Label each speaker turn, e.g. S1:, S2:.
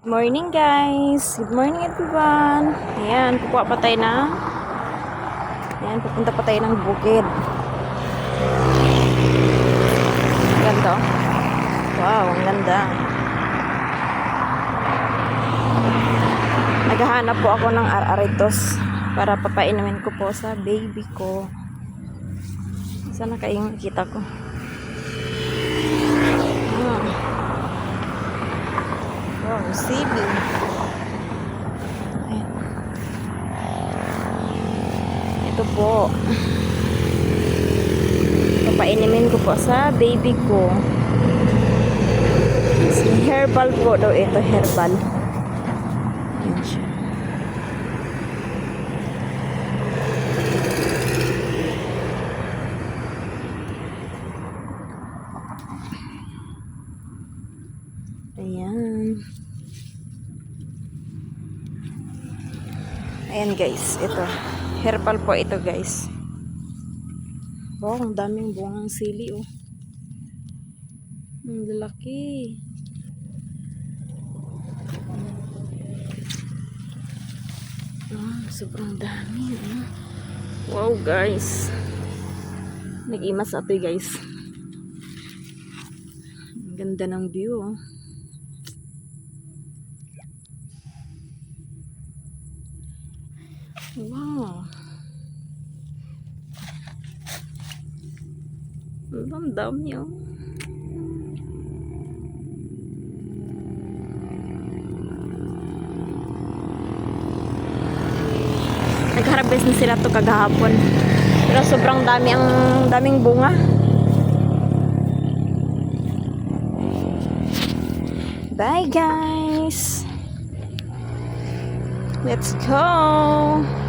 S1: Morning guys! Good morning everyone! Ayan, kukuha pa tayo na. Ayan, pupunta pa tayo ng bukid. Ang ganda. Wow, ang ganda. Naghahanap po ako ng araritos para papainumin ko po sa baby ko. Sana kayong nakita ko. Wow, sibi. Ayan. Ito po. Papainimin ko po sa baby ko. Si herbal po daw ito, herbal. Ayan siya. Ayan. Ayan guys, ito. Herbal po ito guys. Wow, ang daming bungang sili oh. Ang lalaki. Sobrang dami oh. Wow guys. Nag-imas ato guys. Ang ganda ng view oh. Wow. Ang dami oh. Nag-harvest na sila to kagahapon. Pero sobrang daming bunga. Bye guys. Let's go.